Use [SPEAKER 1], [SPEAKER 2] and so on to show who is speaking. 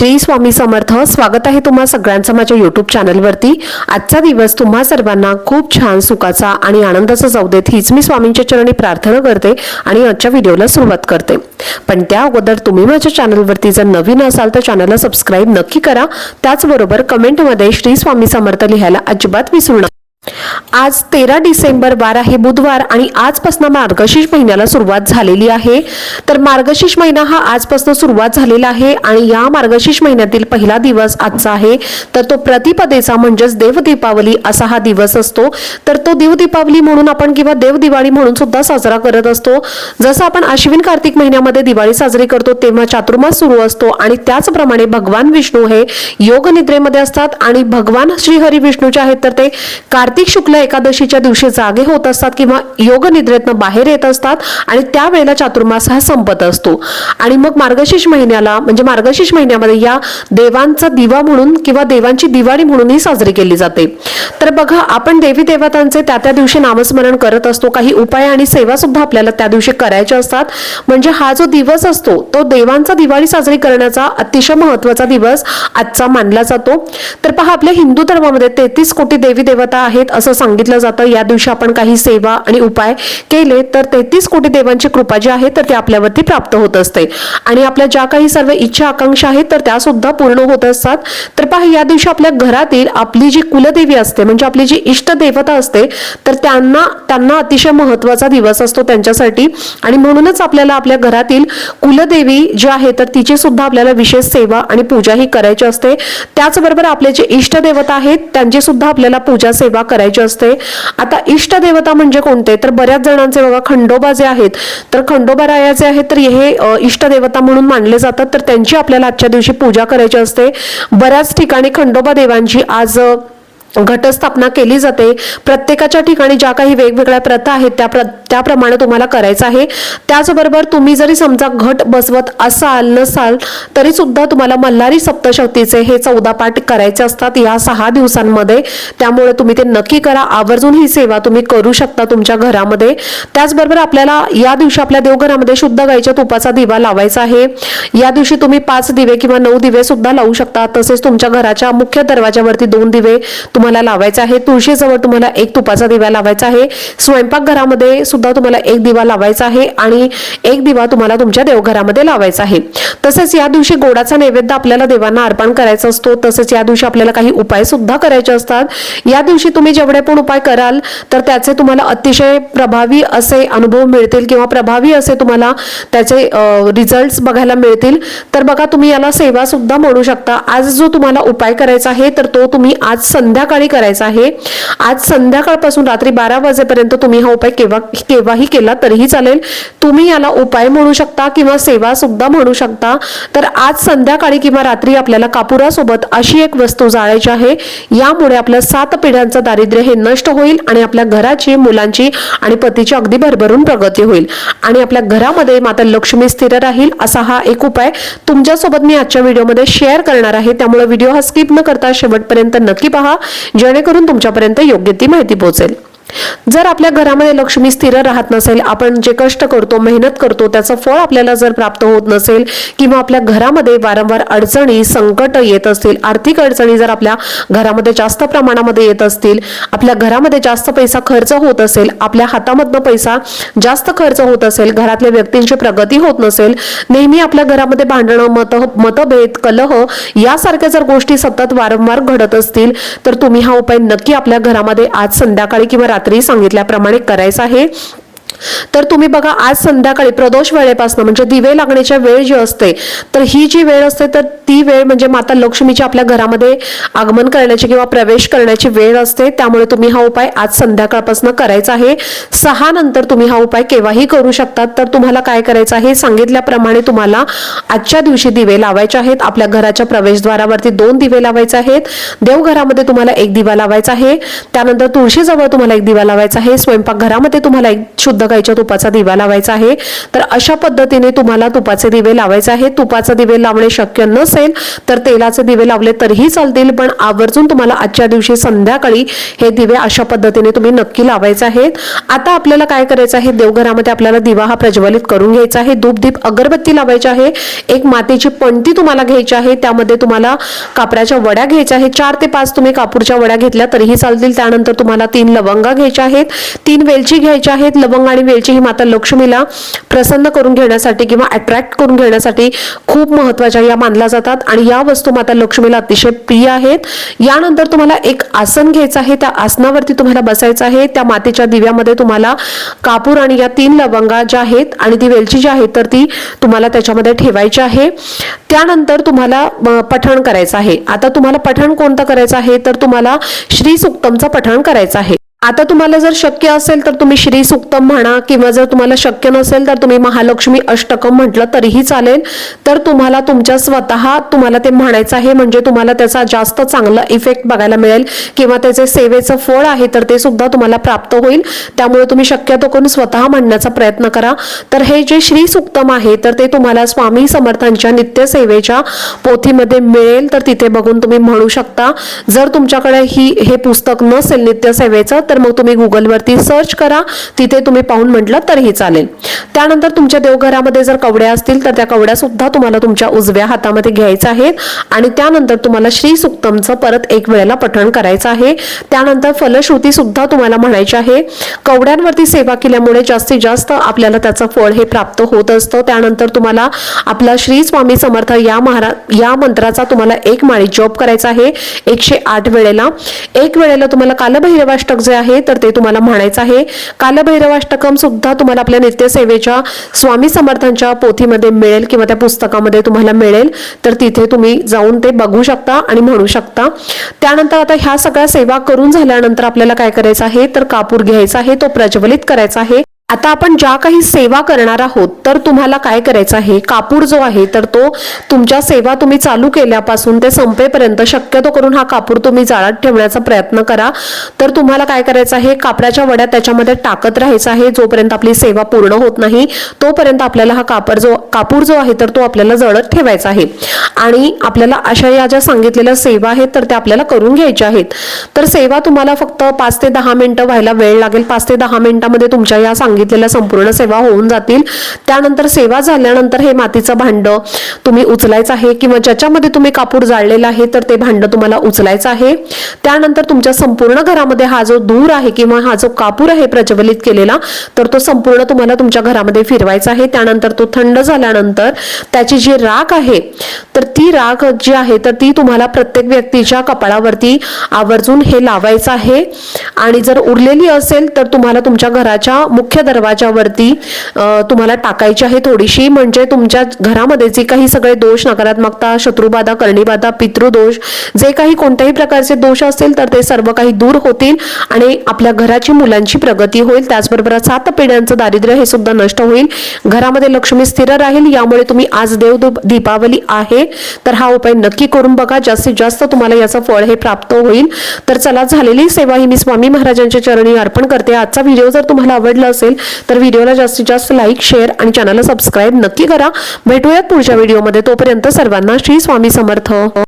[SPEAKER 1] श्री स्वामी समर्थ। स्वागत आहे तुम्हा सगळ्यांचं माझ्या YouTube चॅनलवरती। आजचा दिवस तुम्हा सर्वांना खूप छान सुखाचा आणि आनंदाचा जाऊ देत हीच मी स्वामींच्या चरणी प्रार्थना करते आणि आजच्या व्हिडिओला सुरुवात करते। पण त्या अगोदर तुम्ही माझ्या चॅनलवरती जर नवीन असाल तर चॅनलला सबस्क्राइब नक्की करा। त्याचबरोबर कमेंटमध्ये श्री स्वामी समर्थ लिहायला अजिबात विसरू नका। आज 13 डिसेंबर वार आहे बुधवार आणि आजपासून मार्गशीर्ष महिन्याला सुरुवात झालेली आहे। तर मार्गशीर्ष महिना हा आजपासून सुरुवात झालेला आहे आणि या मार्गशीर्ष महिन्यातील पहिला दिवस आजचा आहे। तर तो प्रतिपदेचा म्हणजेच देवदीपावली असा हा दिवस असतो। तर तो देवदीपावली म्हणून आपण किंवा देवदिवाळी म्हणून सुद्धा साजरा करत असतो। जसं आपण आश्विन कार्तिक महिन्यामध्ये दिवाळी साजरी करतो तेव्हा चातुर्मास सुरू असतो आणि त्याचप्रमाणे भगवान विष्णू हे योग निद्रेमध्ये असतात आणि भगवान श्री हरी विष्णूचे आहेत तर ते कार्तिक शुक्ल एकादशीच्या दिवशी जागे होत असतात किंवा योग निद्रेतनं बाहेर येत असतात आणि त्यावेळेला चातुर्मास हा संपत असतो। आणि मग मार्गशीर्ष महिन्याला म्हणजे मार्गशीर्ष महिन्यामध्ये या देवांचा दिवा म्हणून किंवा देवांची दिवाळी म्हणूनही साजरी केली जाते। तर बघा आपण देवी देवतांचे त्या दिवशी नामस्मरण करत असतो। काही उपाय आणि सेवा सुद्धा आपल्याला त्या दिवशी करायच्या असतात। म्हणजे हा जो दिवस असतो तो देवांचा दिवाळी साजरी करण्याचा अतिशय महत्त्वाचा दिवस आजचा मानला जातो। तर पहा आपल्या हिंदू धर्मामध्ये 33 कोटी देवी देवता आहेत असं सांगितलं जातं। या दिवशी आपण काही सेवा आणि उपाय केले तर 33 कोटी देवांची कृपा जी आहे तर ती आपल्यावरती प्राप्त होत असते आणि आपल्या ज्या काही सर्व इच्छा आकांक्षा आहेत तर त्या सुद्धा पूर्ण होत असतात। तर पहा या दिवशी आपल्या घरातील आपली जी कुलदेवी असते म्हणजे आपली जी इष्ट देवता असते तर त्यांना अतिशय महत्त्वाचा दिवस असतो त्यांच्यासाठी आणि म्हणूनच आपल्याला आपल्या घरातील कुलदेवी जी आहे तर तिची सुद्धा आपल्याला विशेष सेवा आणि पूजा ही करायची असते। त्याचबरोबर आपले जे इष्ट देवता आहेत त्यांची सुद्धा आपल्याला पूजा सेवा करायची असते। आता इष्ट देवता म्हणजे कोणते तर बऱ्याच जणांचे बघा खंडोबा जे आहेत तर खंडोबा रायाचे आहेत तर हे इष्ट देवता म्हणून मानले जातात तर त्यांची आपल्याला आजच्या दिवशी पूजा करायची असते। बऱ्याच ठिकाणी खंडोबा देवांची आज घटस्थापना केली जाते। प्रत्येकाच्या ठिकाणी ज्या काही वेगवेगळ्या प्रथा आहेत त्याप्रमाणे तुम्हाला करायचं आहे। त्याचबरोबर तुम्ही जरी समजा घट बसवत असाल नसाल तरी सुद्धा तुम्हाला मल्हारी सप्तशतीचे हे 14 पाठ करायचे असतात या 6 दिवसांमध्ये। त्यामुळे तुम्ही ते नक्की करा। आवर्जून ही सेवा तुम्ही करू शकता तुमच्या घरामध्ये। त्याचबरोबर आपल्याला या दिवशी आपल्या देवघरामध्ये शुद्ध गायीच्या तुपाचा दिवा लावायचा आहे। या दिवशी तुम्ही 5 दिवे किंवा 9 दिवे सुद्धा लावू शकता। तसेच तुमच्या घराच्या मुख्य दरवाजावरती 2 दिवे तुम्हाला लावायचा आहे। तुळशीजवळ तुम्हाला 1 तुपाचा दिवा लावायचा आहे। स्वयंपाकघरामध्ये सुद्धा तुम्हाला 1 दिवा लावायचा आहे आणि 1 दिवा तुम्हाला तुमच्या देवघरामध्ये लावायचा आहे। तसेच या दिवशी गोडाचा नैवेद्य आपल्याला देवांना अर्पण करायचा असतो। तसेच या दिवशी आपल्याला काही उपाय सुद्धा करायचे असतात। या दिवशी तुम्ही जेवढे पण उपाय कराल तर त्याचे तुम्हाला अतिशय प्रभावी असे अनुभव मिळतील किंवा प्रभावी असे तुम्हाला त्याचे रिझल्ट्स बघायला मिळतील। तर बघा तुम्ही याला सेवा सुद्धा म्हणू शकता। आज जो तुम्हाला उपाय करायचा आहे तर तो तुम्ही आज संध्याकाळी करायचा आहे। आज संध्याकाळपासून रात्री 12 वाजेपर्यंत तुम्ही हा उपाय केव्हाही केला तरीही चालेल। तुम्ही याला उपाय म्हणू शकता किंवा सेवा सुद्धा म्हणू शकता। तर आज संध्याकाळी किंवा रात्री आपल्याला कापुरासोबत अशी एक वस्तू जाळायची आहे। यामुळे आपल्या 7 पिढ्यांचं दारिद्र्य हे नष्ट होईल आणि आपल्या घराची मुलांची आणि पतीची अगदी भरभरून प्रगती होईल आणि आपल्या घरामध्ये माता लक्ष्मी स्थिर राहील असा हा एक उपाय तुमच्यासोबत मी आजच्या व्हिडिओमध्ये शेअर करणार आहे। त्यामुळे व्हिडिओ हा स्किप न करता शेवटपर्यंत नक्की पहा जेणेकरून तुमच्यापर्यंत योग्य ती माहिती पोहोचेल। जर आपल्या घरामध्ये लक्ष्मी स्थिर राहत नसेल आपण जे कष्ट करतो मेहनत करतो त्याचं फळ आपल्याला जर प्राप्त होत नसेल किंवा आपल्या घरामध्ये वारंवार अडचणी संकट येत असतील आर्थिक अडचणी जर आपल्या घरामध्ये जास्त प्रमाणामध्ये येत असतील आपल्या घरामध्ये जास्त पैसा खर्च होत असेल आपल्या हातामधनं पैसा जास्त खर्च होत असेल घरातल्या व्यक्तींची प्रगती होत नसेल नेहमी आपल्या घरामध्ये भांडणं मतभेद कलह यासारख्या जर गोष्टी सतत वारंवार घडत असतील तर तुम्ही हा उपाय नक्की आपल्या घरामध्ये आज संध्याकाळी किंवा रात्री सांगितल्याप्रमाणे करायचा आहे। तर तुम्ही बघा आज संध्याकाळी प्रदोष वेळेपासून म्हणजे दिवे लागण्याची वेळ जी असते तर ही जी वेळ असते तर ती वेळ म्हणजे माता लक्ष्मीची आपल्या घरामध्ये आगमन करण्याची किंवा प्रवेश करण्याची वेळ असते। त्यामुळे तुम्ही हा उपाय आज संध्याकाळपासून करायचा आहे। 6 नंतर तुम्ही हा उपाय केव्हाही करू शकता। तर तुम्हाला काय करायचं आहे सांगितल्याप्रमाणे तुम्हाला आजच्या दिवशी दिवे लावायचे आहेत। आपल्या घराच्या प्रवेशद्वारावरती 2 दिवे लावायचे आहेत। देवघरामध्ये तुम्हाला 1 दिवा लावायचा आहे। त्यानंतर तुळशीजवळ तुम्हाला 1 दिवा लावायचा आहे। स्वयंपाकघरामध्ये तुम्हाला 1 शुद्ध गाईच्या तुपाचा दिवा लावायचा आहे। तर अशा पद्धतीने तुम्हाला तुपाचे दिवे लावायचे आहेत। तुपाचे दिवे लावणे शक्य नसेल तर तेलाचे दिवे लावले तरीही चालतील, पण आवर्जून तुम्हाला आजच्या दिवशी संध्याकाळी हे दिवे अशा पद्धतीने तुम्ही नक्की लावायचे आहेत। आता आपल्याला काय करायचं आहे, देवघरामध्ये आपल्याला दिवा हा प्रज्वलित करून घ्यायचा आहे। धूप दीप अगरबत्ती लावायची आहे। एक मातीची पणती तुम्हाला घ्यायची आहे, त्यामध्ये तुम्हाला कापराच्या वड्या घ्यायच्या आहेत। 4 ते 5 तुम्ही कापूरच्या वड्या घेतल्या तरीही चालतील। त्यानंतर तुम्हाला 3 लवंगा घ्यायच्या आहेत, 3 वेलची घ्यायच्या आहेत। लवंग आणि वेलची ही माता लक्ष्मीला प्रसन्न करून घेण्यासाठी किंवा अट्रॅक्ट करून घेण्यासाठी खूप महत्त्वाच्या या मानल्या जातात आणि या वस्तू माता लक्ष्मीला अतिशय प्रिय आहेत। यानंतर तुम्हाला एक आसन घ्यायचं आहे, त्या आसनावरती तुम्हाला बसायचं आहे। त्या मातेच्या दिव्यामध्ये तुम्हाला कापूर आणि या 3 लवंगा ज्या आहेत आणि ती वेलची जी आहे तर ती तुम्हाला त्याच्यामध्ये ठेवायची आहे। त्यानंतर तुम्हाला पठण करायचं आहे। आता तुम्हाला पठण कोणतं करायचं आहे, तर तुम्हाला श्री सुक्तमचं पठण करायचं आहे। आता तुम्हाला जर शक्य असेल तर तुम्ही श्री सुक्तम म्हणा, किंवा जर तुम्हाला शक्य नसेल तर तुम्ही महालक्ष्मी अष्टकम म्हटलं तरीही चालेल। तर तुम्हाला तुमच्या स्वतः तुम्हाला ते म्हणायचं आहे, म्हणजे तुम्हाला त्याचा जास्त चांगला इफेक्ट बघायला मिळेल किंवा त्याचे सेवेचं फळ आहे तर ते सुद्धा तुम्हाला प्राप्त होईल। त्यामुळे तुम्ही शक्यतो करून स्वतः म्हणण्याचा प्रयत्न करा। तर हे जे श्री सुक्तम आहे तर ते तुम्हाला स्वामी समर्थांच्या नित्य सेवेच्या पोथीमध्ये मिळेल, तर तिथे बघून तुम्ही म्हणू शकता। जर तुमच्याकडे हे पुस्तक नसेल नित्य सेवेचं तर मग तुम्ही गुगलवरती सर्च करा, तिथे तुम्ही पाहून म्हटलं तरीही चालेल। त्यानंतर तुमच्या देवघरामध्ये जर कवड्या असतील तर त्या कवड्या सुद्धा तुम्हाला तुमच्या उजव्या हातामध्ये घ्यायच्या आहेत आणि त्यानंतर तुम्हाला श्री सुक्तमचं परत एक वेळेला पठण करायचं आहे। त्यानंतर फलश्रुती सुद्धा तुम्हाला म्हणायची आहे। कवड्यांवरती सेवा केल्यामुळे जास्तीत जास्त आपल्याला त्याचं फळ हे प्राप्त होत असतं। त्यानंतर तुम्हाला आपला श्री स्वामी समर्थ या मंत्राचा तुम्हाला एक माळी जप करायचा आहे 108 वेळेला। एक वेळेला तुम्हाला कालभैरवाष्टक जे आहे तर ते तुम्हाला म्हणायचं आहे। कालभैरवाष्टकम सुद्धा तुम्हाला आपल्या नित्य सेवेच्या स्वामी समर्थांच्या पोथीमध्ये मिळेल किंवा त्या पुस्तकामध्ये तुम्हाला मिळेल, तर तिथे तुम्ही जाऊन ते बघू शकता आणि म्हणू शकता। त्यानंतर आता ह्या सगळ्या सेवा करून झाल्यानंतर आपल्याला काय करायचं आहे, तर कापूर घ्यायचा आहे, तो प्रज्वलित करायचा आहे। आता आपण ज्या काही सेवा करणार आहोत तर तुम्हाला काय करायचं आहे, कापूर जो आहे तर तो तुमच्या सेवा तुम्ही चालू केल्यापासून ते संपेपर्यंत शक्यतो करून हा कापूर तुम्ही जाळत ठेवण्याचा प्रयत्न करा। तर तुम्हाला काय करायचं आहे, कापराच्या वड्या त्याच्यामध्ये टाकत राहायचं आहे जोपर्यंत आपली सेवा पूर्ण होत नाही तोपर्यंत आपल्याला हा कापूर जो आहे तर तो आपल्याला जळत ठेवायचा आहे। आणि आपल्याला अशा या ज्या सांगितलेल्या सेवा आहेत तर त्या आपल्याला करून घ्यायच्या आहेत। तर सेवा तुम्हाला फक्त 5 ते 10 मिनिटं व्हायला वेळ लागेल। 5 ते 10 मिनिटांमध्ये तुमच्या या सांगितलेल्या संपूर्ण सेवा होऊन जातील। त्यानंतर सेवा झाल्यानंतर हे मातीचं भांड तुम्ही उचलायचं आहे किंवा ज्याच्यामध्ये तुम्ही कापूर जाळलेला आहे तर ते भांड तुम्हाला उचलायचं आहे। त्यानंतर तुमच्या संपूर्ण घरामध्ये हा जो धूर आहे किंवा हा जो कापूर आहे प्रज्वलित केलेला तर तो संपूर्ण तुम्हाला तुमच्या घरामध्ये फिरवायचा आहे। त्यानंतर तो थंड झाल्यानंतर त्याची जी राख आहे तर ती राख जी आहे तर ती तुम्हाला प्रत्येक व्यक्तीच्या कपाळावरती आवर्जून हे लावायचं आहे। आणि जर उरलेली असेल तर तुम्हाला तुमच्या घराच्या मुख्य दरवाजावरती तुम्हाला टाकायची आहे थोडीशी, म्हणजे तुमच्या घरामध्ये जे काही सगळे दोष, नकारात्मकता, शत्रुबाधा, करणीबाधा, पितृदोष, जे काही कोणत्याही प्रकारचे दोष असतील तर ते सर्व काही दूर होतील आणि आपल्या घराची, मुलांची प्रगती होईल। त्याचबरोबर 7 पिढ्यांचं दारिद्र्य हे सुद्धा नष्ट होईल। घरामध्ये लक्ष्मी स्थिर राहील। यामुळे तुम्ही आज दीपावली आहे तर हा उपाय नक्की करून बघा, जास्तीत जास्त तुम्हाला याचं फळ हे प्राप्त होईल। तर चला, झालेली सेवा ही मी स्वामी महाराजांच्या चरणी अर्पण करते। आजचा व्हिडिओ जर तुम्हाला आवडला असेल तर व्हिडिओला जास्तीत जास्त लाईक, शेअर आणि चॅनलला सबस्क्राईब नक्की करा। भेटूयात पुढच्या व्हिडिओमध्ये, तोपर्यंत सर्वांना श्री स्वामी समर्थ।